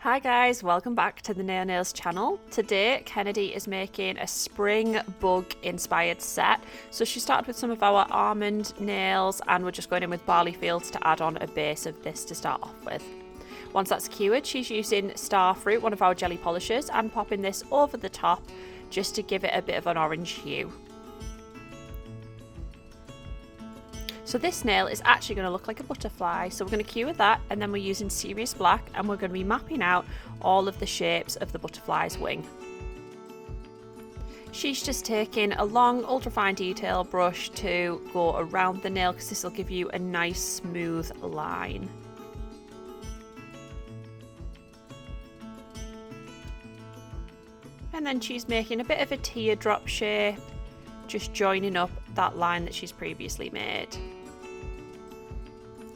Hi guys, welcome back to the Naio Nails channel. Today Kenedi is making a spring bug inspired set. So she started with some of our almond nails and we're just going in with Barley Fields to add on a base of this to start off with. Once that's cured, she's using Starfruit, one of our jelly polishers, and popping this over the top just to give it a bit of an orange hue. So this nail is actually going to look like a butterfly, so we're going to cure that, and then we're using Serious Black and we're going to be mapping out all of the shapes of the butterfly's wing. She's just taking a long ultrafine detail brush to go around the nail because this will give you a nice smooth line. And then she's making a bit of a teardrop shape, just joining up that line that she's previously made.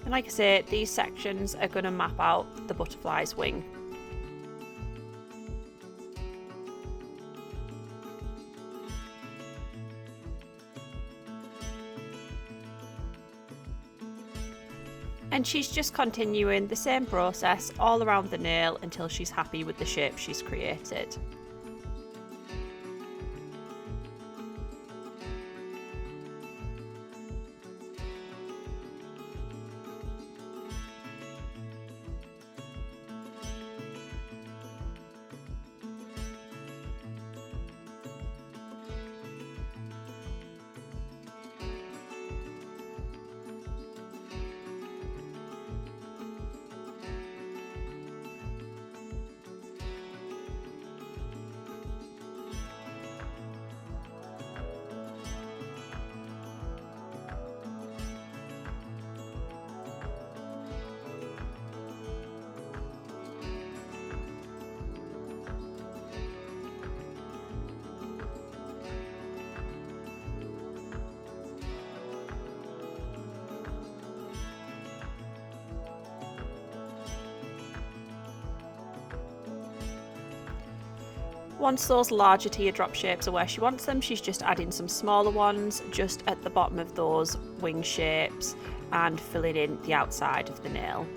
And like I say, these sections are going to map out the butterfly's wing. And she's just continuing the same process all around the nail until she's happy with the shape she's created. Once those larger teardrop shapes are where she wants them, she's just adding some smaller ones just at the bottom of those wing shapes and filling in the outside of the nail.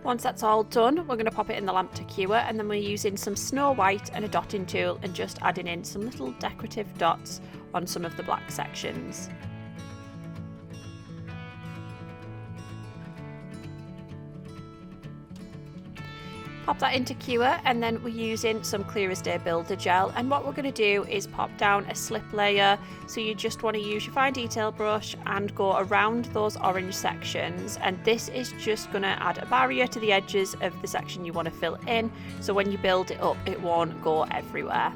Once that's all done, we're going to pop it in the lamp to cure, and then we're using some Snow White and a dotting tool and just adding in some little decorative dots on some of the black sections. Pop that into cure, and then we're using some Clear as Day Builder Gel, and what we're going to do is pop down a slip layer. So you just want to use your fine detail brush and go around those orange sections, and this is just going to add a barrier to the edges of the section you want to fill in, so when you build it up it won't go everywhere.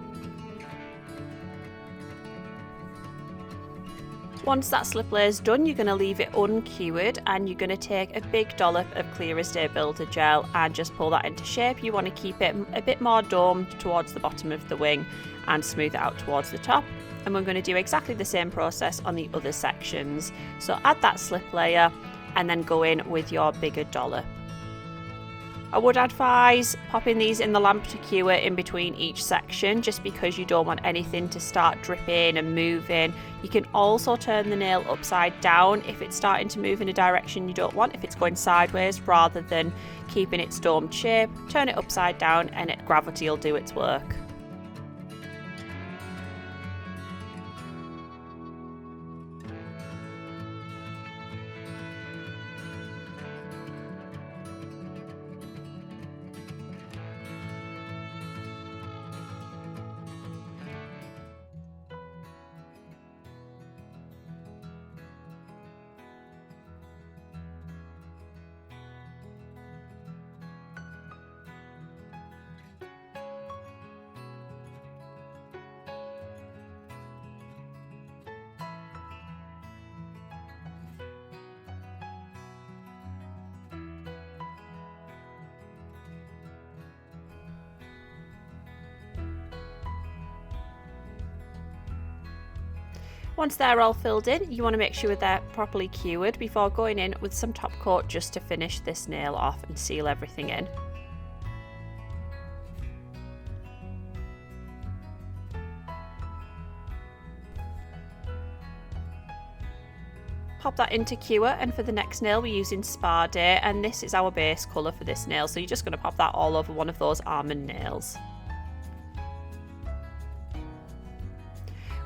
Once that slip layer is done, you're going to leave it uncured, and you're going to take a big dollop of Clear as Day Builder Gel and just pull that into shape. You want to keep it a bit more domed towards the bottom of the wing and smooth it out towards the top. And we're going to do exactly the same process on the other sections. So add that slip layer and then go in with your bigger dollop. I would advise popping these in the lamp to cure in between each section, just because you don't want anything to start dripping and moving. You can also turn the nail upside down if it's starting to move in a direction you don't want, if it's going sideways rather than keeping its domed shape. Turn it upside down and gravity will do its work. Once they're all filled in, you want to make sure they're properly cured before going in with some top coat just to finish this nail off and seal everything in. Pop that into cure, and for the next nail we're using Spa Day, and this is our base colour for this nail, so you're just going to pop that all over one of those almond nails.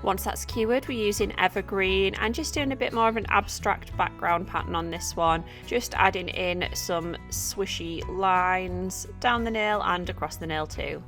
Once that's cured, we're using Evergreen and just doing a bit more of an abstract background pattern on this one, just adding in some swishy lines down the nail and across the nail too.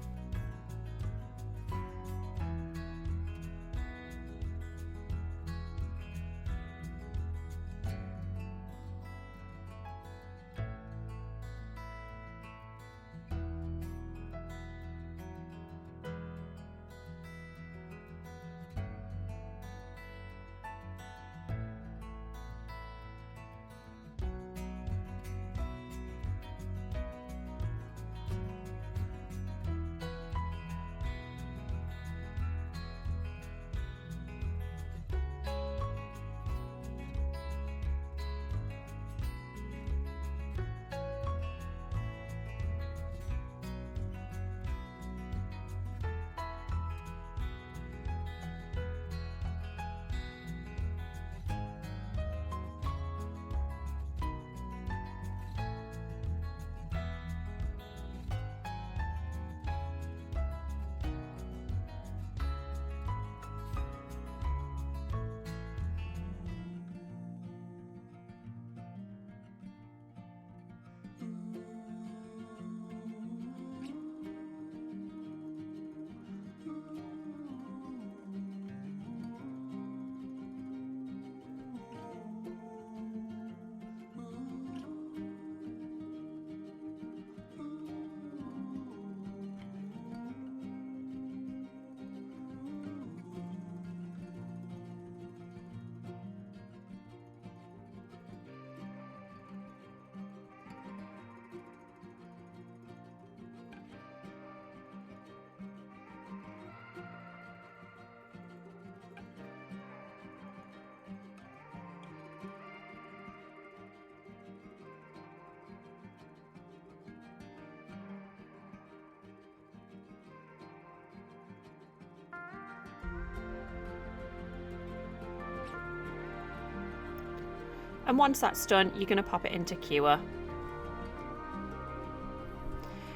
And once that's done, you're going to pop it into cure.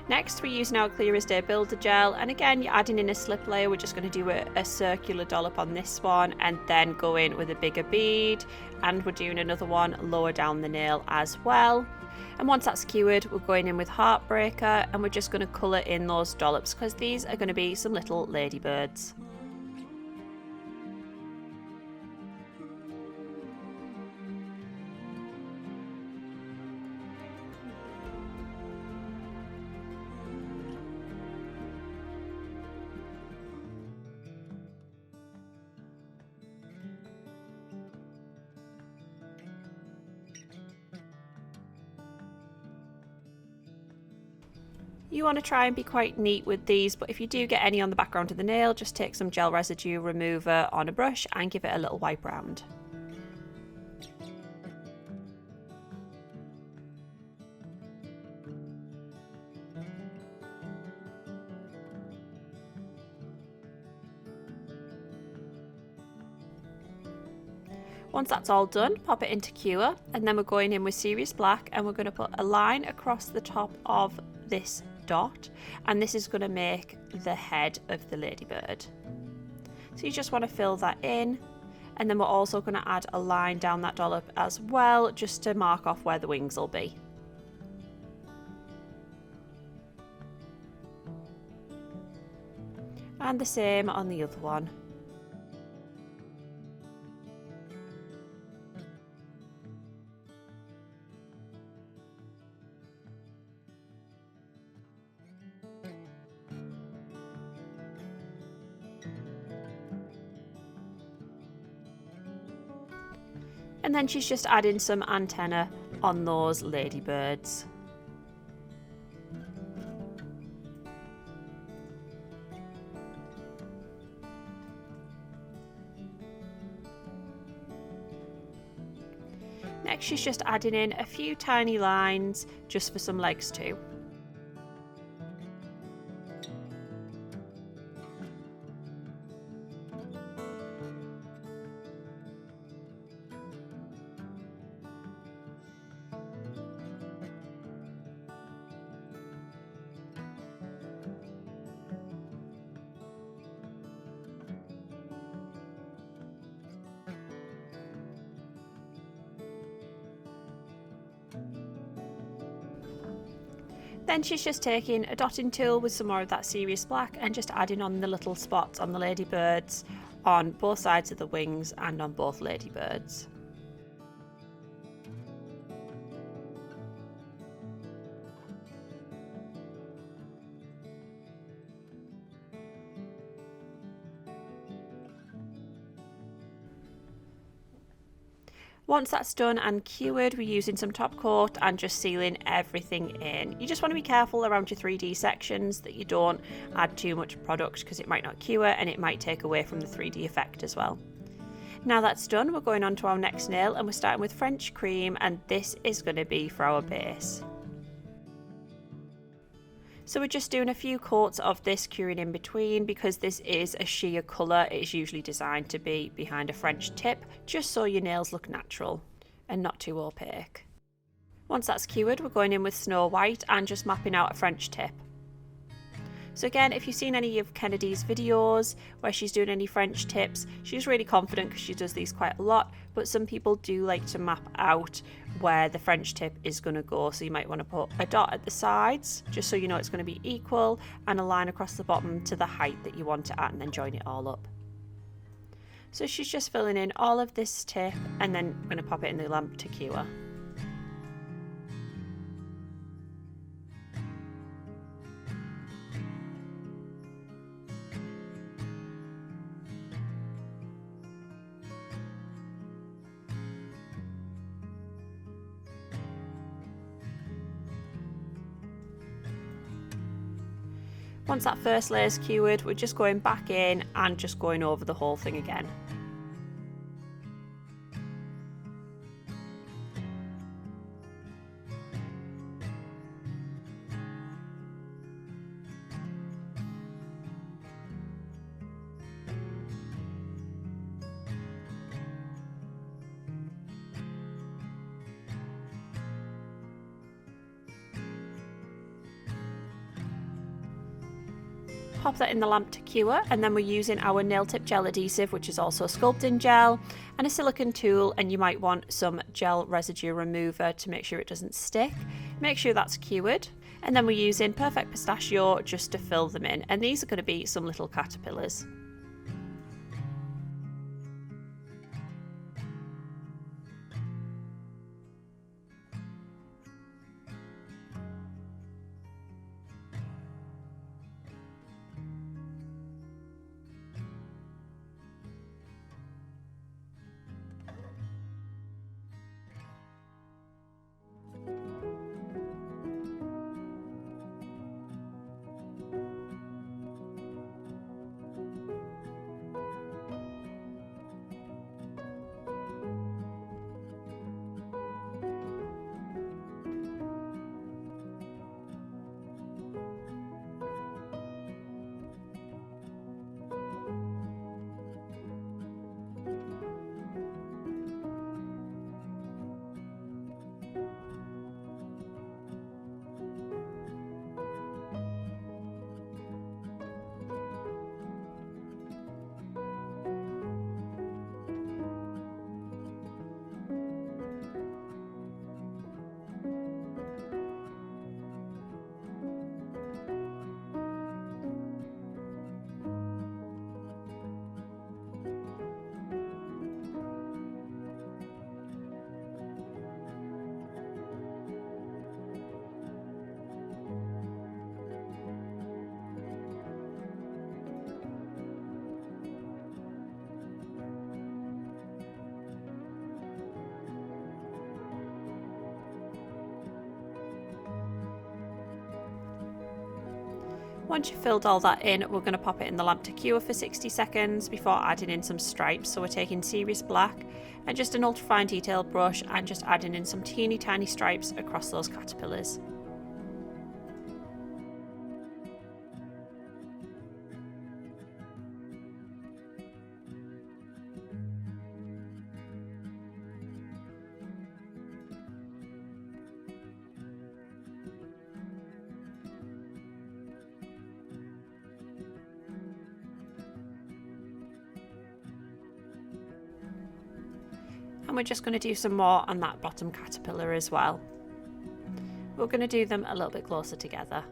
Next, we're using our Clear as Day Builder Gel, and again, you're adding in a slip layer. We're just going to do a circular dollop on this one and then go in with a bigger bead, and we're doing another one lower down the nail as well. And once that's cured, we're going in with Heartbreaker, and we're just going to colour in those dollops because these are going to be some little ladybirds. You want to try and be quite neat with these, but if you do get any on the background of the nail, just take some gel residue remover on a brush and give it a little wipe round. Once that's all done, pop it into Cure, and then we're going in with Serious Black, and we're going to put a line across the top of this dot, and this is going to make the head of the ladybird. So you just want to fill that in, and then we're also going to add a line down that dollop as well, just to mark off where the wings will be. And the same on the other one. And then she's just adding some antenna on those ladybirds. Next, she's just adding in a few tiny lines just for some legs too. Then she's just taking a dotting tool with some more of that Serious Black and just adding on the little spots on the ladybirds on both sides of the wings and on both ladybirds. Once that's done and cured, we're using some top coat and just sealing everything in. You just want to be careful around your 3D sections that you don't add too much product because it might not cure and it might take away from the 3D effect as well. Now that's done, we're going on to our next nail and we're starting with French Cream, and this is going to be for our base. So we're just doing a few coats of this curing in between because this is a sheer colour. It's usually designed to be behind a French tip, just so your nails look natural and not too opaque. Once that's cured, we're going in with Snow White and just mapping out a French tip. So again, if you've seen any of Kenedi's videos where she's doing any French tips, she's really confident because she does these quite a lot, but some people do like to map out where the French tip is going to go. So you might want to put a dot at the sides, just so you know it's going to be equal, and a line across the bottom to the height that you want it at, and then join it all up. So she's just filling in all of this tip, and then I'm going to pop it in the lamp to cure. Once that first layer is cured, we're just going back in and just going over the whole thing again. Pop that in the lamp to cure, and then we're using our nail tip gel adhesive, which is also sculpting gel, and a silicone tool, and you might want some gel residue remover to make sure it doesn't stick. Make sure that's cured, and then we're using Perfect Pistachio just to fill them in, and these are going to be some little caterpillars. Once you've filled all that in, we're going to pop it in the lamp to cure for 60 seconds before adding in some stripes. So we're taking Serious Black and just an ultrafine detail brush and just adding in some teeny tiny stripes across those caterpillars. And we're just going to do some more on that bottom caterpillar as well. We're going to do them a little bit closer together.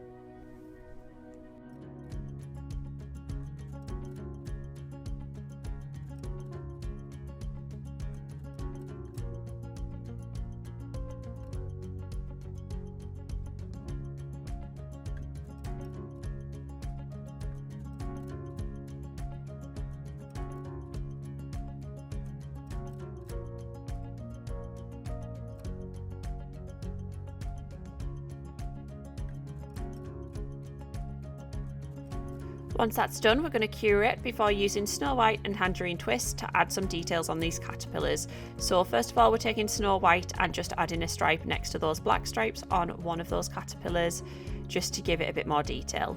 Once that's done, we're going to cure it before using Snow White and Tangerine Twist to add some details on these caterpillars. So first of all, we're taking Snow White and just adding a stripe next to those black stripes on one of those caterpillars, just to give it a bit more detail.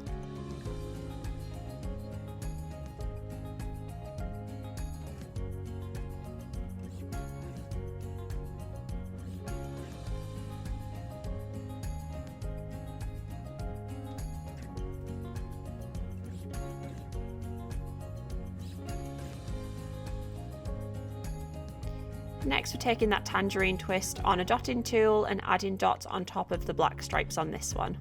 Next, we're taking that Tangerine Twist on a dotting tool and adding dots on top of the black stripes on this one.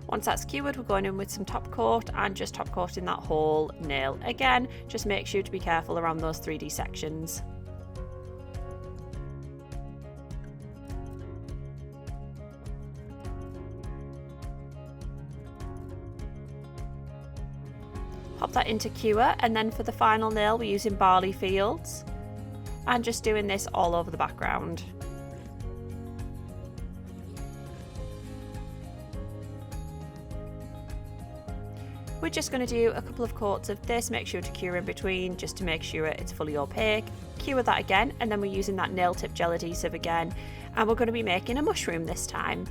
Once that's cured, we're going in with some top coat and just top coating that whole nail. Again, just make sure to be careful around those 3D sections. Pop that into cure, and then for the final nail we're using Barley Fields and just doing this all over the background. We're just going to do a couple of coats of this, make sure to cure in between just to make sure it's fully opaque. Cure that again, and then we're using that nail tip gel adhesive again, and we're going to be making a mushroom this time.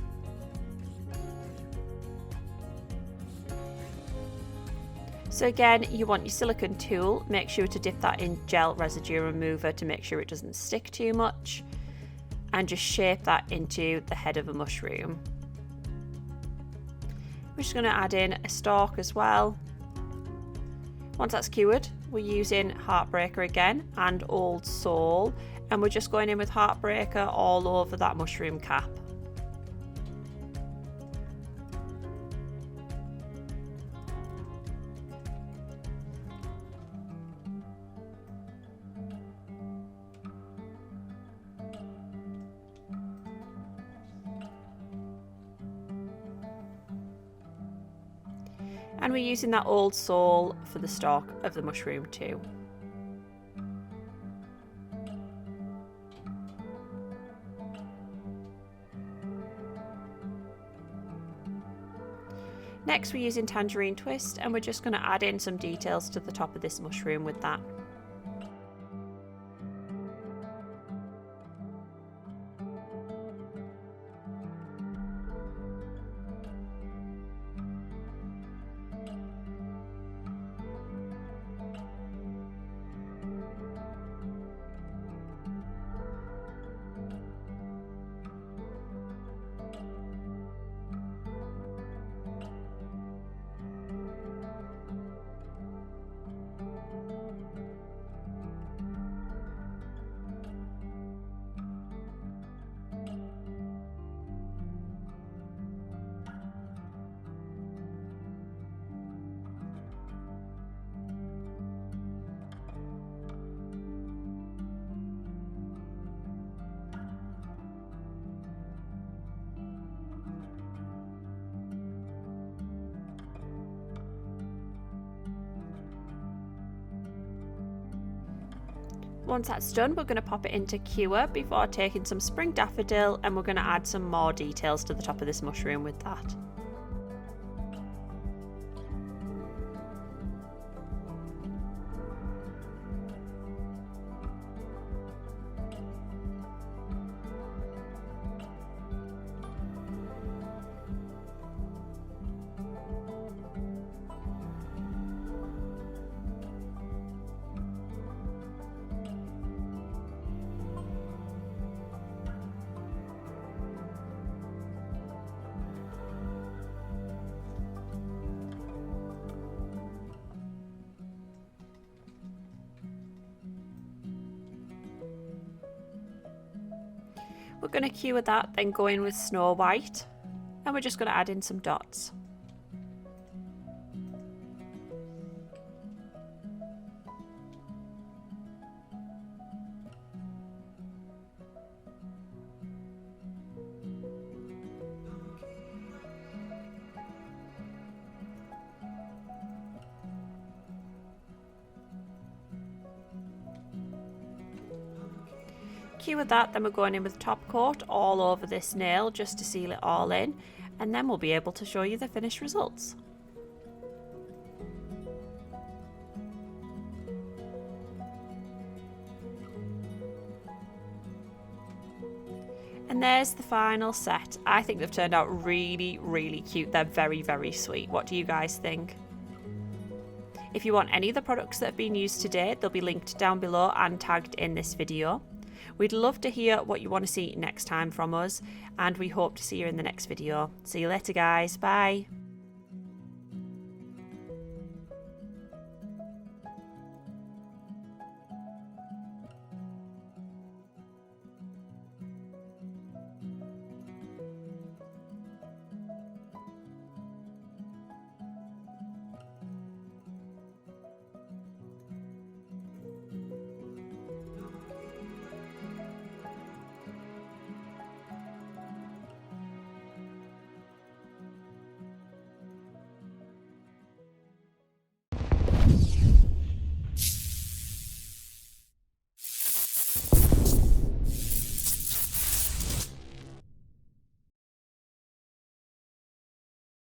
So again, you want your silicone tool, make sure to dip that in gel residue remover to make sure it doesn't stick too much, and just shape that into the head of a mushroom. We're just going to add in a stalk as well. Once that's cured, we're using Heartbreaker again and Old Soul, and we're just going in with Heartbreaker all over that mushroom cap. And we're using that Old Soul for the stalk of the mushroom too. Next we're using Tangerine Twist, and we're just going to add in some details to the top of this mushroom with that. Once that's done, we're going to pop it into cure before taking some spring daffodil, and we're going to add some more details to the top of this mushroom with that. We're going to cure that, then go in with Snow White, and we're just going to add in some dots. Cure that, then we're going in with top coat all over this nail just to seal it all in, and then we'll be able to show you the finished results. And there's the final set. I think they've turned out really, really cute. They're very, very sweet. What do you guys think? If you want any of the products that have been used today, they'll be linked down below and tagged in this video. We'd love to hear what you want to see next time from us, and we hope to see you in the next video. See you later, guys. Bye.